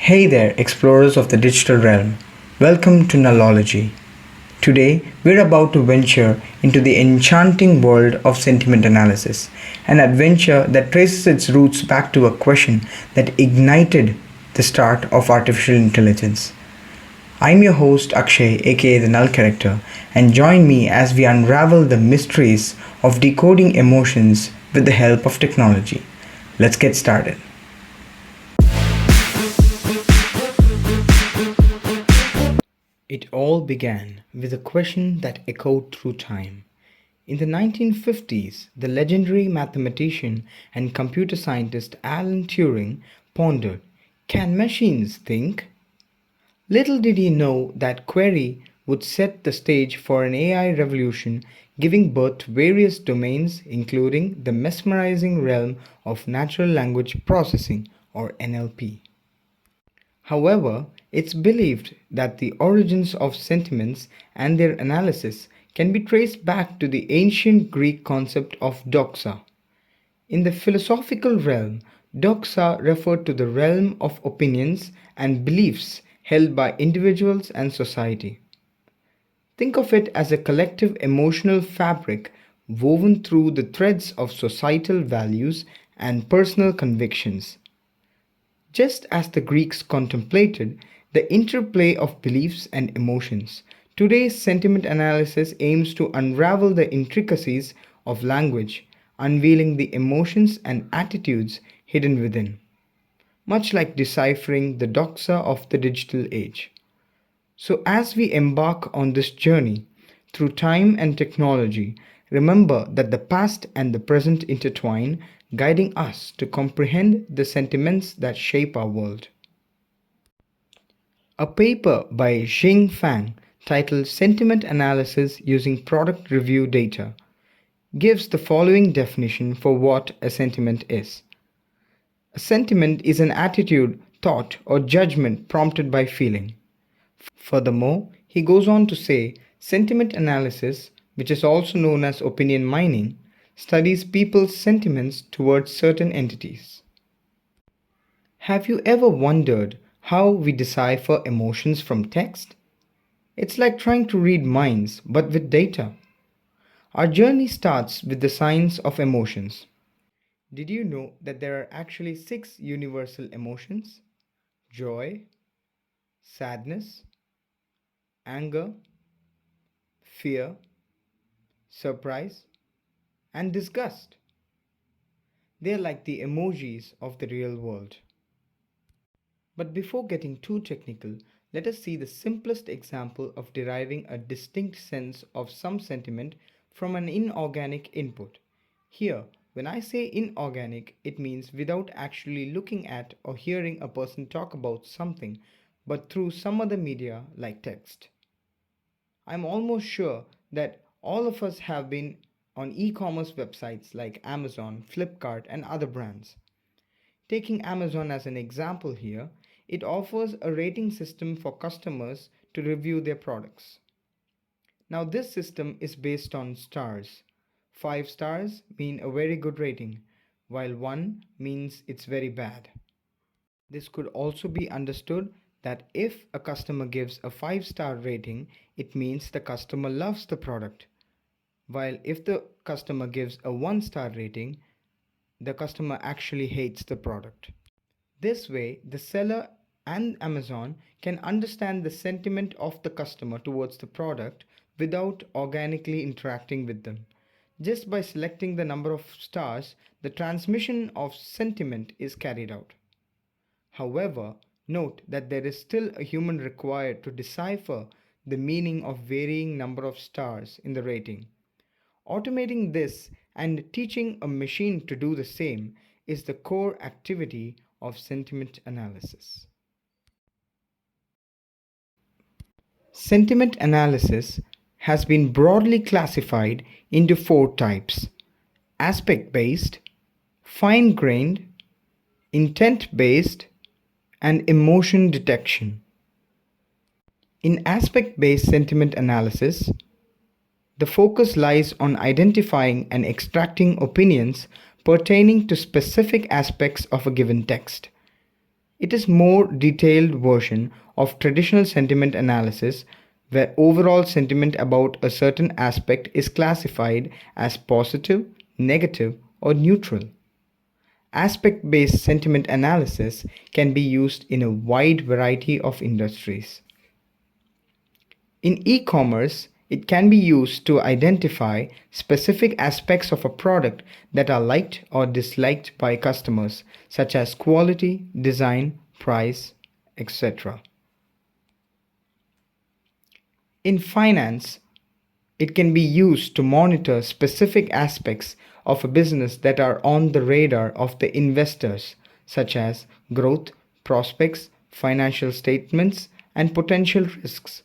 Hey there, explorers of the digital realm. Welcome to Nullology. Today, we're about to venture into the enchanting world of sentiment analysis, an adventure that traces its roots back to a question that ignited the start of artificial intelligence. I'm your host Akshay, aka the Null Character, and join me as we unravel the mysteries of decoding emotions with the help of technology. Let's get started. It all began with a question that echoed through time. In the 1950s, the legendary mathematician and computer scientist Alan Turing pondered, can machines think? Little did he know that query would set the stage for an AI revolution, giving birth to various domains, including the mesmerizing realm of natural language processing, or NLP. However, it's believed that the origins of sentiments and their analysis can be traced back to the ancient Greek concept of doxa. In the philosophical realm, doxa referred to the realm of opinions and beliefs held by individuals and society. Think of it as a collective emotional fabric woven through the threads of societal values and personal convictions. Just as the Greeks contemplated the interplay of beliefs and emotions, today's sentiment analysis aims to unravel the intricacies of language, unveiling the emotions and attitudes hidden within, much like deciphering the doxa of the digital age. So, as we embark on this journey through time and technology, remember that the past and the present intertwine, guiding us to comprehend the sentiments that shape our world. A paper by Xing Fang titled Sentiment Analysis Using Product Review Data gives the following definition for what a sentiment is. A sentiment is an attitude, thought, or judgment prompted by feeling. Furthermore, he goes on to say sentiment analysis, which is also known as opinion mining, studies people's sentiments towards certain entities. Have you ever wondered how we decipher emotions from text? It's like trying to read minds, but with data. Our journey starts with the science of emotions. Did you know that there are actually 6 universal emotions? Joy, sadness, anger, fear, surprise, and disgust. They are like the emojis of the real world. But before getting too technical, let us see the simplest example of deriving a distinct sense of some sentiment from an inorganic input. Here, when I say inorganic, it means without actually looking at or hearing a person talk about something, but through some other media like text. I'm almost sure that all of us have been on e-commerce websites like Amazon, Flipkart, and other brands. Taking Amazon as an example here, it offers a rating system for customers to review their products. Now, this system is based on stars. 5 stars mean a very good rating, while 1 means it's very bad. This could also be understood that if a customer gives a 5-star rating, it means the customer loves the product. While if the customer gives a 1-star rating, the customer actually hates the product. This way, the seller and Amazon can understand the sentiment of the customer towards the product without organically interacting with them. Just by selecting the number of stars, the transmission of sentiment is carried out. However, note that there is still a human required to decipher the meaning of varying number of stars in the rating. Automating this and teaching a machine to do the same is the core activity of sentiment analysis. Sentiment analysis has been broadly classified into 4 types: aspect-based, fine-grained, intent-based, and emotion detection. In aspect-based sentiment analysis, the focus lies on identifying and extracting opinions pertaining to specific aspects of a given text. It is more detailed version of traditional sentiment analysis where overall sentiment about a certain aspect is classified as positive, negative, or neutral. Aspect-based sentiment analysis can be used in a wide variety of industries. In e-commerce, it can be used to identify specific aspects of a product that are liked or disliked by customers, such as quality, design, price, etc. In finance, it can be used to monitor specific aspects of a business that are on the radar of the investors, such as growth, prospects, financial statements, and potential risks.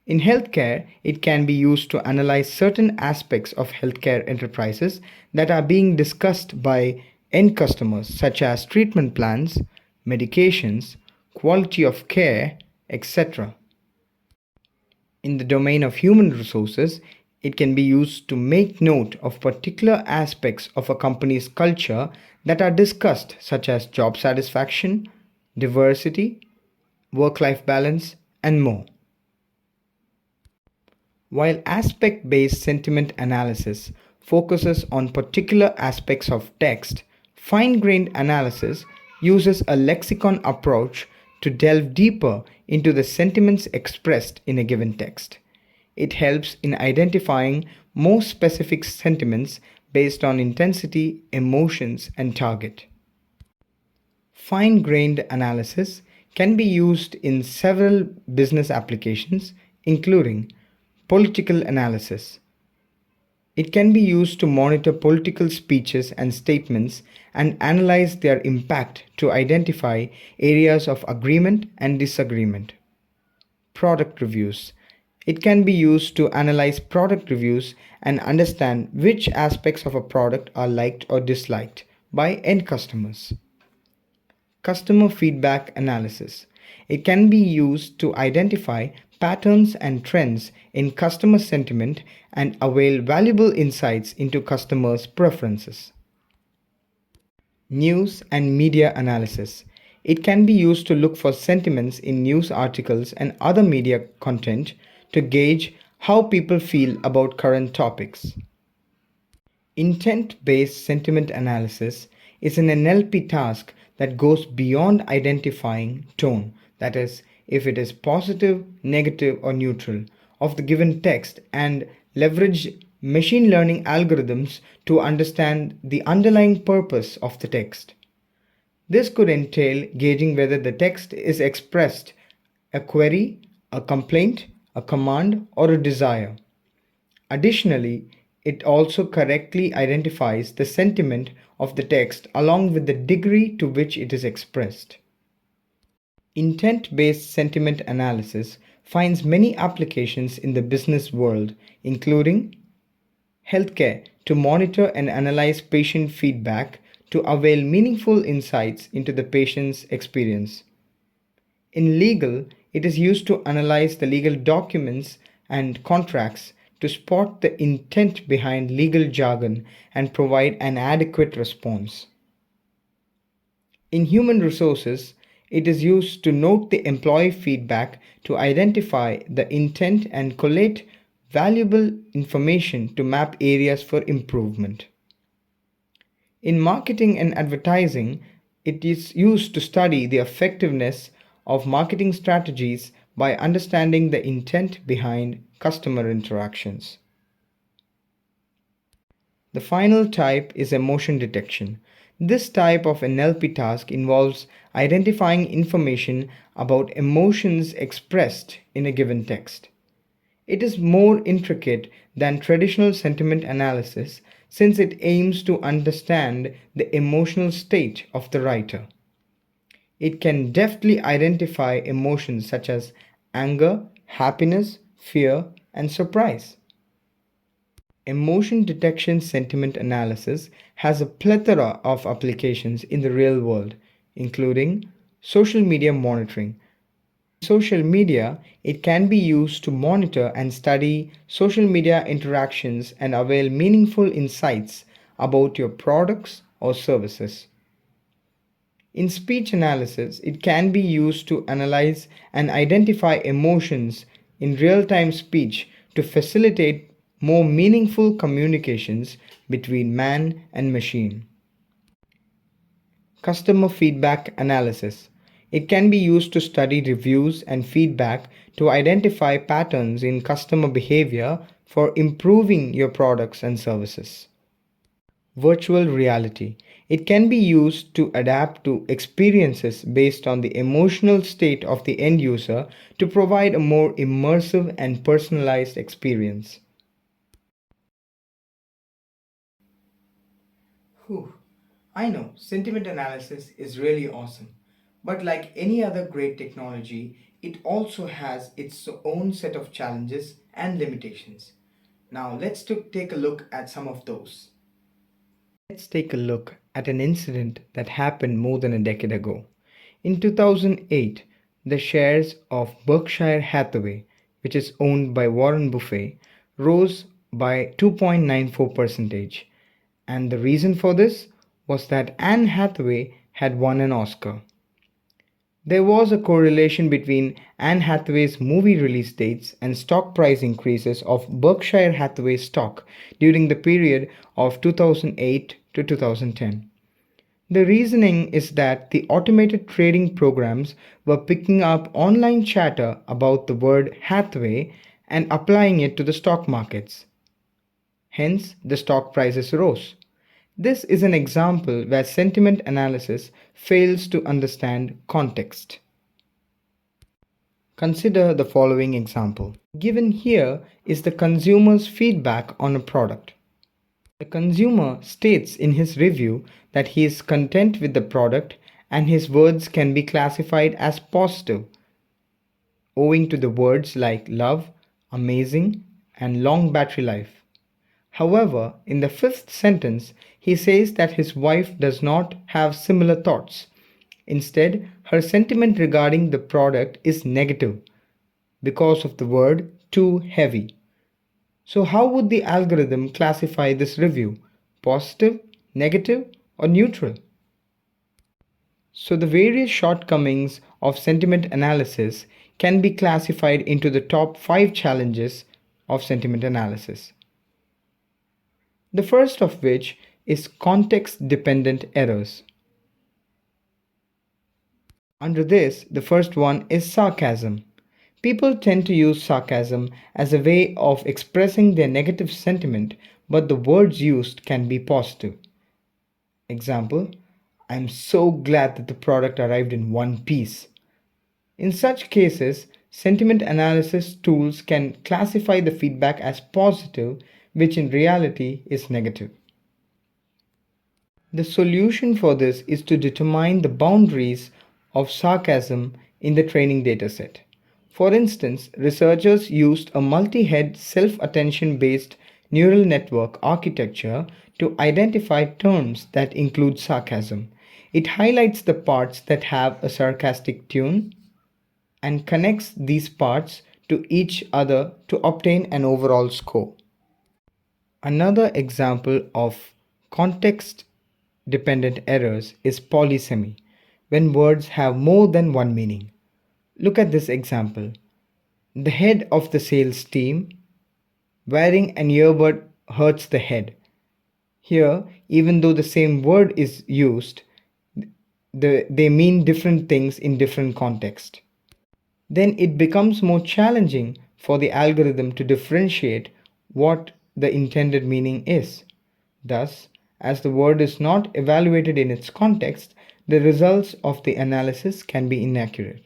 In healthcare, it can be used to analyze certain aspects of healthcare enterprises that are being discussed by end customers, such as treatment plans, medications, quality of care, etc. In the domain of human resources, it can be used to make note of particular aspects of a company's culture that are discussed, such as job satisfaction, diversity, work life balance, and more. While aspect based sentiment analysis focuses on particular aspects of text, fine grained analysis uses a lexicon approach to delve deeper into the sentiments expressed in a given text. It helps in identifying more specific sentiments based on intensity, emotions, and target. Fine grained analysis can be used in several business applications, including political analysis. It can be used to monitor political speeches and statements and analyze their impact to identify areas of agreement and disagreement. Product reviews. It can be used to analyze product reviews and understand which aspects of a product are liked or disliked by end customers. Customer feedback analysis. It can be used to identify patterns and trends in customer sentiment and avail valuable insights into customers' preferences. News and media analysis. It can be used to look for sentiments in news articles and other media content to gauge how people feel about current topics. Intent-based sentiment analysis is an NLP task that goes beyond identifying tone, that is, if it is positive, negative, or neutral, of the given text and leverage machine learning algorithms to understand the underlying purpose of the text. This could entail gauging whether the text is expressed a query, a complaint, a command, or a desire. Additionally, it also correctly identifies the sentiment of the text along with the degree to which it is expressed. Intent-based sentiment analysis finds many applications in the business world, including healthcare to monitor and analyze patient feedback to avail meaningful insights into the patient's experience. In legal, it is used to analyze the legal documents and contracts to spot the intent behind legal jargon and provide an adequate response. In human resources, it is used to note the employee feedback to identify the intent and collate valuable information to map areas for improvement. In marketing and advertising, it is used to study the effectiveness of marketing strategies by understanding the intent behind customer interactions. The final type is emotion detection. This type of NLP task involves identifying information about emotions expressed in a given text. It is more intricate than traditional sentiment analysis since it aims to understand the emotional state of the writer. It can deftly identify emotions such as anger, happiness, fear, and surprise. Emotion detection sentiment analysis has a plethora of applications in the real world, including social media monitoring. Social media, it can be used to monitor and study social media interactions and avail meaningful insights about your products or services. In speech analysis, it can be used to analyze and identify emotions in real time speech to facilitate more meaningful communications between man and machine. Customer feedback analysis. It can be used to study reviews and feedback to identify patterns in customer behavior for improving your products and services. Virtual reality. It can be used to adapt to experiences based on the emotional state of the end user to provide a more immersive and personalized experience. Whew. I know sentiment analysis is really awesome, but like any other great technology, it also has its own set of challenges and limitations. Now take a look at some of those. Let's take a look at an incident that happened more than a decade ago. In 2008, the shares of Berkshire Hathaway, which is owned by Warren Buffett, rose by 2.94%. And the reason for this was that Anne Hathaway had won an Oscar. There was a correlation between Anne Hathaway's movie release dates and stock price increases of Berkshire Hathaway stock during the period of 2008 to 2010. The reasoning is that the automated trading programs were picking up online chatter about the word Hathaway and applying it to the stock markets. Hence, the stock prices rose. This is an example where sentiment analysis fails to understand context. Consider the following example. Given here is the consumer's feedback on a product. The consumer states in his review that he is content with the product and his words can be classified as positive, owing to the words like love, amazing, and long battery life. However, in the fifth sentence, he says that his wife does not have similar thoughts. Instead, her sentiment regarding the product is negative because of the word too heavy. So, how would the algorithm classify this review? Positive, negative, or neutral? So, the various shortcomings of sentiment analysis can be classified into the top 5 challenges of sentiment analysis. The first of which is context dependent errors. Under this, the first one is sarcasm. People tend to use sarcasm as a way of expressing their negative sentiment, but the words used can be positive. Example, I'm so glad that the product arrived in one piece. In such cases, sentiment analysis tools can classify the feedback as positive, which in reality is negative. The solution for this is to determine the boundaries of sarcasm in the training dataset. For instance, researchers used a multi-head self-attention based neural network architecture to identify terms that include sarcasm. It highlights the parts that have a sarcastic tune and connects these parts to each other to obtain an overall score. Another example of context dependent errors is polysemy, when words have more than one meaning. Look at this example. The head of the sales team wearing an earbud hurts the head. Here, even though the same word is used, they mean different things in different contexts. Then it becomes more challenging for the algorithm to differentiate what the intended meaning is. Thus, as the word is not evaluated in its context, the results of the analysis can be inaccurate.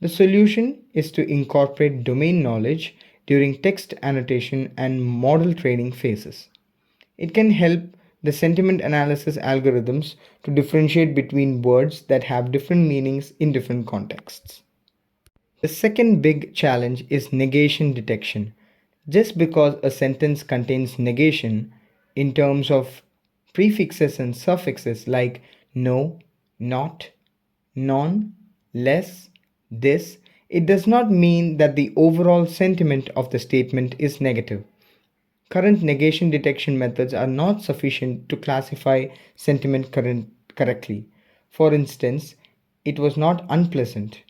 The solution is to incorporate domain knowledge during text annotation and model training phases. It can help the sentiment analysis algorithms to differentiate between words that have different meanings in different contexts. The second big challenge is negation detection. Just because a sentence contains negation in terms of prefixes and suffixes like no, not, non, less, this, it does not mean that the overall sentiment of the statement is negative. Current negation detection methods are not sufficient to classify sentiment correctly. For instance, "it was not unpleasant"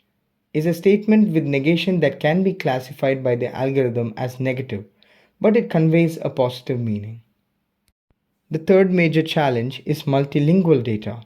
is a statement with negation that can be classified by the algorithm as negative, but it conveys a positive meaning. The third major challenge is multilingual data.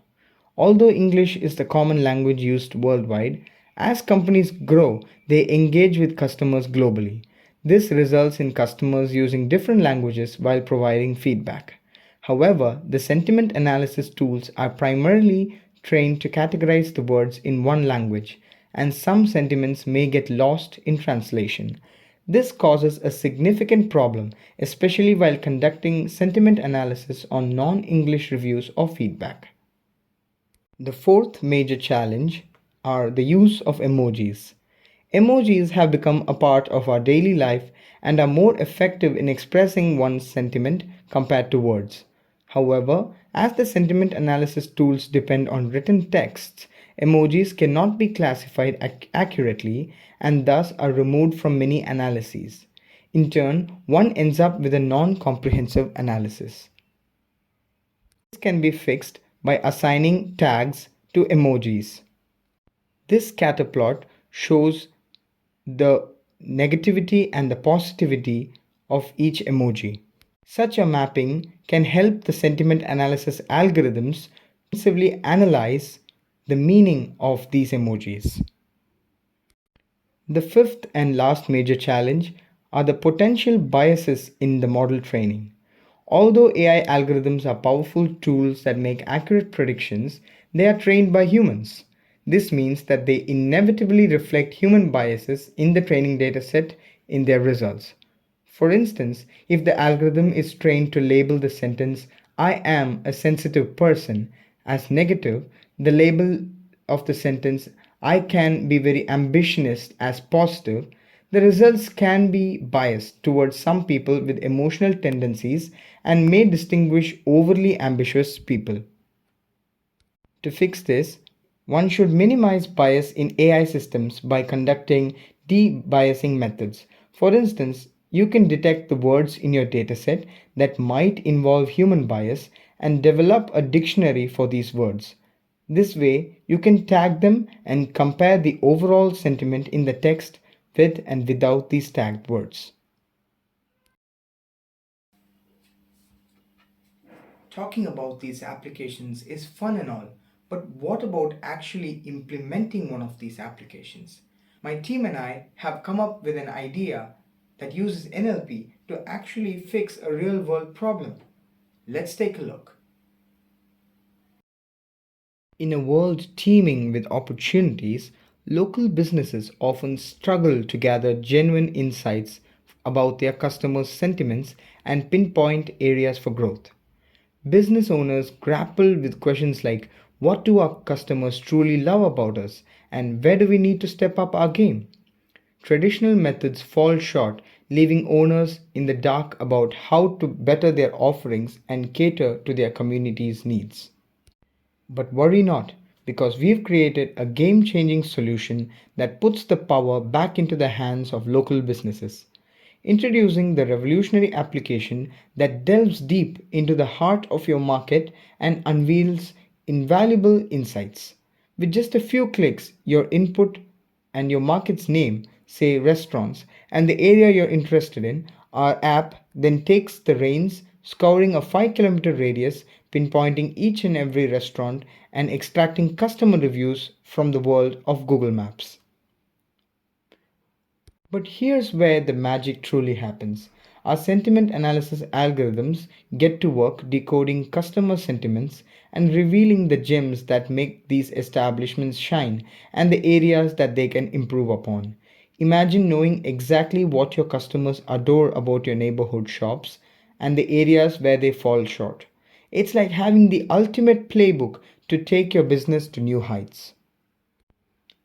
Although English is the common language used worldwide, as companies grow, they engage with customers globally. This results in customers using different languages while providing feedback. However, the sentiment analysis tools are primarily trained to categorize the words in one language, and some sentiments may get lost in translation. This causes a significant problem, especially while conducting sentiment analysis on non English reviews or feedback. The fourth major challenge are the use of emojis. Emojis have become a part of our daily life and are more effective in expressing one's sentiment compared to words. However, as the sentiment analysis tools depend on written texts, emojis cannot be classified accurately and thus are removed from many analyses. In turn, one ends up with a non comprehensive analysis. This can be fixed by assigning tags to emojis. This scatter plot shows the negativity and the positivity of each emoji. Such a mapping can help the sentiment analysis algorithms comprehensively analyze the meaning of these emojis. The fifth and last major challenge are the potential biases in the model training. Although AI algorithms are powerful tools that make accurate predictions, they are trained by humans. This means that they inevitably reflect human biases in the training dataset in their results. For instance, if the algorithm is trained to label the sentence, "I am a sensitive person," as negative, the label of the sentence, "I can be very ambitious," as positive, the results can be biased towards some people with emotional tendencies and may distinguish overly ambitious people. To fix this, one should minimize bias in AI systems by conducting de-biasing methods. For instance, you can detect the words in your dataset that might involve human bias and develop a dictionary for these words. This way, you can tag them and compare the overall sentiment in the text with and without these tagged words. Talking about these applications is fun and all, but what about actually implementing one of these applications? My team and I have come up with an idea that uses NLP to actually fix a real world problem. Let's take a look. In a world teeming with opportunities, local businesses often struggle to gather genuine insights about their customers' sentiments and pinpoint areas for growth. Business owners grapple with questions like, what do our customers truly love about us, and where do we need to step up our game? Traditional methods fall short, leaving owners in the dark about how to better their offerings and cater to their community's needs. But worry not, because we've created a game changing solution that puts the power back into the hands of local businesses. Introducing the revolutionary application that delves deep into the heart of your market and unveils invaluable insights. With just a few clicks, your input and your market's name, say restaurants, and the area you're interested in, our app then takes the reins, scouring a 5 kilometer radius, pinpointing each and every restaurant, and extracting customer reviews from the world of Google Maps. But here's where the magic truly happens. Our sentiment analysis algorithms get to work decoding customer sentiments and revealing the gems that make these establishments shine and the areas that they can improve upon. Imagine knowing exactly what your customers adore about your neighborhood shops and the areas where they fall short. It's like having the ultimate playbook to take your business to new heights.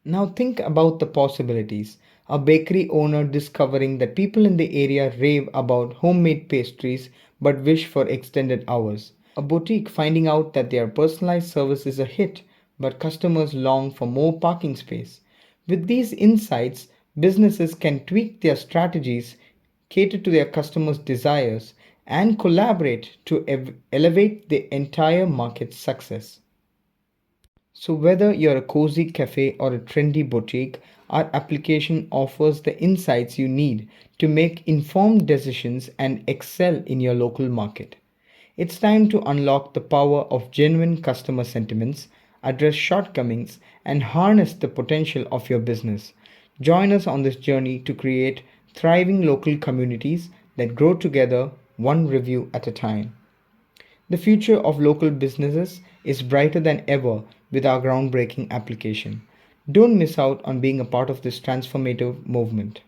Now think about the possibilities. A bakery owner discovering that people in the area rave about homemade pastries but wish for extended hours. A boutique finding out that their personalized service is a hit but customers long for more parking space. With these insights, businesses can tweak their strategies, cater to their customers' desires, and collaborate to elevate the entire market's success. So, whether you're a cozy cafe or a trendy boutique, our application offers the insights you need to make informed decisions and excel in your local market. It's time to unlock the power of genuine customer sentiments, address shortcomings, and harness the potential of your business. Join us on this journey to create thriving local communities that grow together, one review at a time. The future of local businesses is brighter than ever with our groundbreaking application. Don't miss out on being a part of this transformative movement.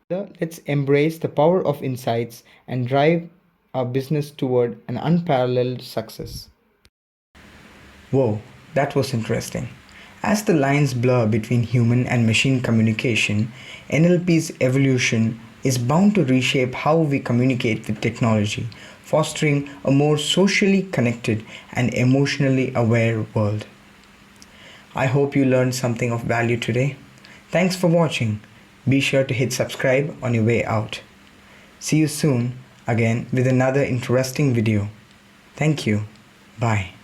Let's embrace the power of insights and drive our business toward an unparalleled success. Whoa, that was interesting. As the lines blur between human and machine communication, NLP's evolution is bound to reshape how we communicate with technology, fostering a more socially connected and emotionally aware world. I hope you learned something of value today. Thanks for watching. Be sure to hit subscribe on your way out. See you soon again with another interesting video. Thank you. Bye.